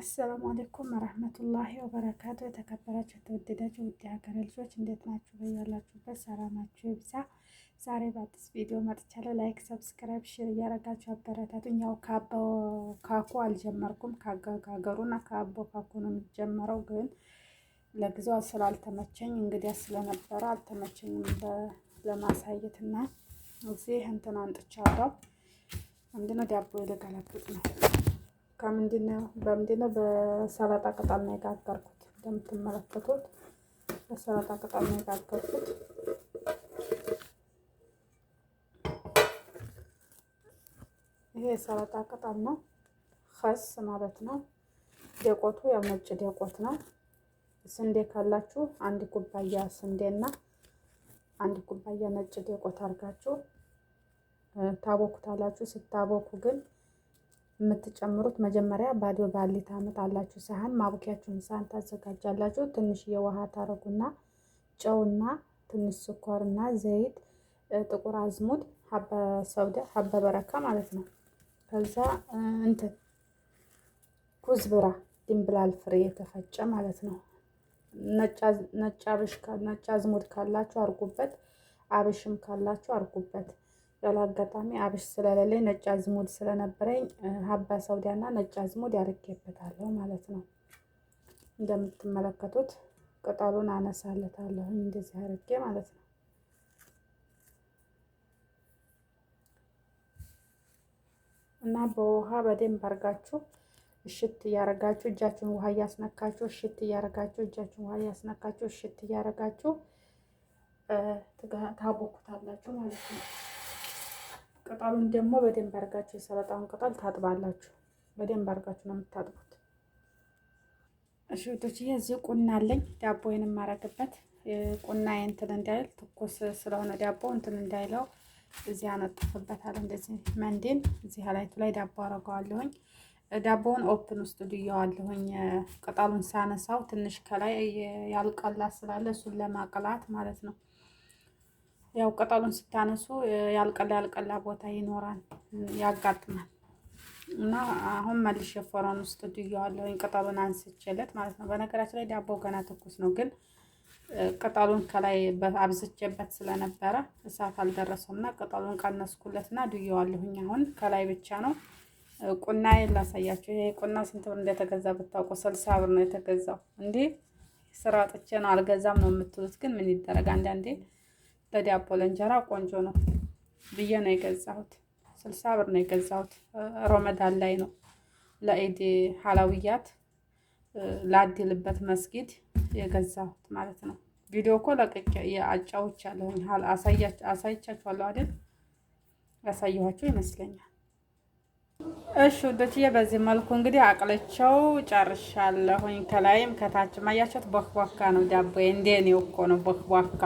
አሰላሙ አለይኩም ወራህመቱላሂ ወበረካቱ። የተከበራችሁ የተወደዳችሁ ውድ ሀገሬ ልጆች እንዴት ናችሁ? በያላችሁበት ሰላማችሁ ይብዛ። ዛሬ በአዲስ ቪዲዮ መጥቻለሁ። ላይክ፣ ሰብስክራይብ፣ ሼር እያረጋችሁ አበረታቱኝ። ያው ካኩ አልጀመርኩም። ከሀገሩና ከአቦ ካኩ ነው የሚጀመረው፣ ግን ለጊዜው ስላልተመቸኝ እንግዲህ ስለነበረ አልተመቸኝም ለማሳየትና እዚህ እንትን አንጥቻለሁ። ምንድነው ዳቦ ልገለብጥ ነው። በምንድነው በሰላጣ ቅጠል ነው የጋገርኩት። እንደምትመለከቱት በሰላጣ ቅጠል ነው የጋገርኩት። ይሄ የሰላጣ ቅጠል ነው፣ ኸስ ማለት ነው። ደቆቱ ያው ነጭ ደቆት ነው። ስንዴ ካላችሁ አንድ ኩባያ ስንዴና አንድ ኩባያ ነጭ ደቆት አድርጋችሁ ታቦኩታላችሁ። ስታቦኩ ግን የምትጨምሩት መጀመሪያ ባዶ ባሊ ታመጣላችሁ። ሳህን ማቡኪያችሁን ሳህን ታዘጋጃላችሁ። ትንሽ የውሃ ታረጉና ጨውና ትንሽ ስኳርና ዘይት፣ ጥቁር አዝሙድ፣ ሀበ ሰውዳ፣ ሀበ በረካ ማለት ነው። ከዛ እንትን ኩዝብራ ድንብላል ፍሬ የተፈጨ ማለት ነው። ነጭ አዝሙድ ካላችሁ አርጉበት፣ አብሽም ካላችሁ አርጉበት። ያለ አጋጣሚ አብሽ ስለሌለኝ ነጭ አዝሙድ ስለነበረኝ ሀባ ሰውዳና ነጭ አዝሙድ ያርጌበታለሁ ማለት ነው። እንደምትመለከቱት ቅጠሉን አነሳለታለሁ እንደዚህ አርጌ ማለት ነው። እና በውሃ በደንብ አርጋችሁ እሽት እያረጋችሁ እጃችሁን ውሃ እያስነካችሁ እሽት እያረጋችሁ እጃችሁን ውሃ እያስነካችሁ እሽት እያረጋችሁ ታቦኩታላችሁ ማለት ነው። ቅጠሉን ደግሞ በደንብ አርጋችሁ የሰላጣውን ቅጠል ታጥባላችሁ። በደንብ አርጋችሁ ነው የምታጥቡት። እሺ ወዶችዬ፣ እዚህ ቁና አለኝ ዳቦዬን የማረግበት። ቁና እንትን እንዳይል ትኩስ ስለሆነ ዳቦ እንትን እንዳይለው እዚህ አነጥፍበታለሁ። እንደዚህ መንዴን እዚህ ላይቱ ላይ ዳቦ አረጋዋለሁኝ። ዳቦውን ኦፕን ውስጥ ድየዋለሁኝ። ቅጠሉን ሳነሳው ትንሽ ከላይ ያልቀላ ስላለ እሱን ለማቅላት ማለት ነው። ያው ቅጠሉን ስታነሱ ያልቀላ ቦታ ይኖራል፣ ያጋጥማል። እና አሁን መልሼ ፎረን ውስጥ ድየዋለሁኝ ቅጠሉን አንስቼለት ማለት ነው። በነገራችን ላይ ዳቦ ገና ትኩስ ነው፣ ግን ቅጠሉን ከላይ አብዝቼበት ስለነበረ እሳት አልደረሰውምና ቅጠሉን ቀነስኩለትና ድየዋለሁኝ። አሁን ከላይ ብቻ ነው። ቁና ላሳያችሁ። ይሄ ቁና ስንት ብር እንደተገዛ ብታውቁ? 60 ብር ነው የተገዛው። እንዴ ስራ ጥቼ ነው አልገዛም ነው የምትሉት፣ ግን ምን ይደረግ አንዳንዴ ለዳቦ ለእንጀራ ቆንጆ ነው ብዬ ነው የገዛሁት። 60 ብር ነው የገዛሁት። ረመዳን ላይ ነው ለኢድ ሐላዊያት ላድልበት መስጊድ የገዛሁት ማለት ነው። ቪዲዮ እኮ ለቅቄ አጫውቻለሁኝ። አሳይቻችኋለሁ አይደል? ያሳየኋችሁ ይመስለኛል። እሺ ወዶችዬ፣ በዚህ መልኩ እንግዲህ አቅለቸው ጨርሻለሁኝ። ከላይም ከታችም አያችሁት፣ ቦክቦካ ነው ዳቦ። እንደኔው እኮ ነው ቦክቦካ።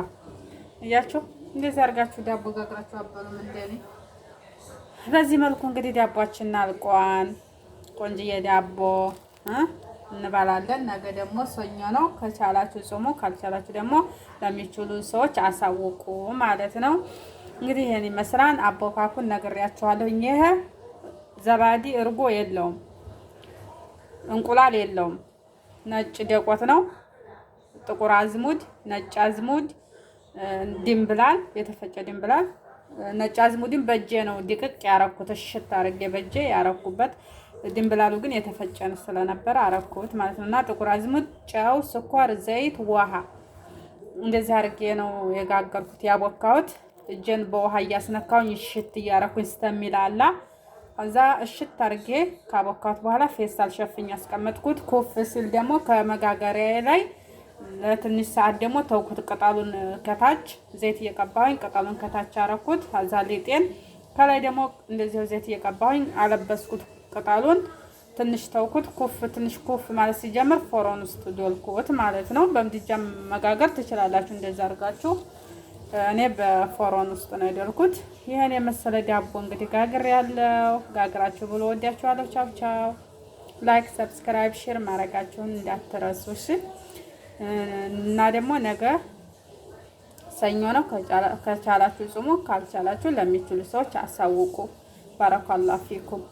እያችሁ እንደዚህ አድርጋችሁ ዳቦ ጋግራችሁ አበሉም እንደኔ። በዚህ መልኩ እንግዲህ ዳቦአችን አልቋን። ቆንጅዬ ዳቦ እንበላለን። ነገ ደግሞ ሰኞ ነው። ከቻላችሁ ጾሙ፣ ካልቻላችሁ ደግሞ ለሚችሉ ሰዎች አሳውቁ ማለት ነው። እንግዲህ ይሄን ይመስላል። አቦካኩን ነግሬያችኋለሁ። ይሄ ዘባዲ እርጎ የለውም፣ እንቁላል የለውም። ነጭ ደቆት ነው። ጥቁር አዝሙድ፣ ነጭ አዝሙድ፣ ድንብላል፣ የተፈጨ ድንብላል። ነጭ አዝሙድን በእጄ ነው ድቅቅ ያረኩት፣ እሽት አርጌ በእጄ ያረኩበት። ድንብላሉ ግን የተፈጨን ስለነበረ አረኩት ማለት ነው። እና ጥቁር አዝሙድ፣ ጨው፣ ስኳር፣ ዘይት፣ ውሃ እንደዚህ አርጌ ነው የጋገርኩት ያቦካሁት። እጄን በውሃ እያስነካውኝ እሽት እያረኩኝ ስተሚላላ ከዛ እሽት አርጌ ካቦካሁት በኋላ ፌስታል ሸፍኝ ያስቀመጥኩት። ኮፍ ሲል ደግሞ ከመጋገሪያ ላይ ለትንሽ ሰዓት ደግሞ ተውኩት። ቅጠሉን ከታች ዘይት እየቀባሁኝ ቅጠሉን ከታች አረኩት። ከዛ ሊጤን ከላይ ደግሞ እንደዚህ ዘይት እየቀባሁኝ አለበስኩት። ቅጠሉን ትንሽ ተውኩት። ትንሽ ኩፍ ማለት ሲጀምር ፎሮን ውስጥ ዶልኩት ማለት ነው። በምድጃ መጋገር ትችላላችሁ እንደዛ አድርጋችሁ። እኔ በፎሮን ውስጥ ነው የዶልኩት። ይሄን የመሰለ ዳቦ እንግዲህ ጋግር ያለው ጋግራችሁ ብሎ ወዲያችኋለሁ። ቻው ቻው። ላይክ፣ ሰብስክራይብ፣ ሼር ማድረጋችሁን እንዳትረሱ እሺ። እና ደግሞ ነገ ሰኞ ነው። ከቻላችሁ ጾሙ፣ ካልቻላችሁ ለሚችሉ ሰዎች አሳውቁ። ባረካላሁ ፊኩም።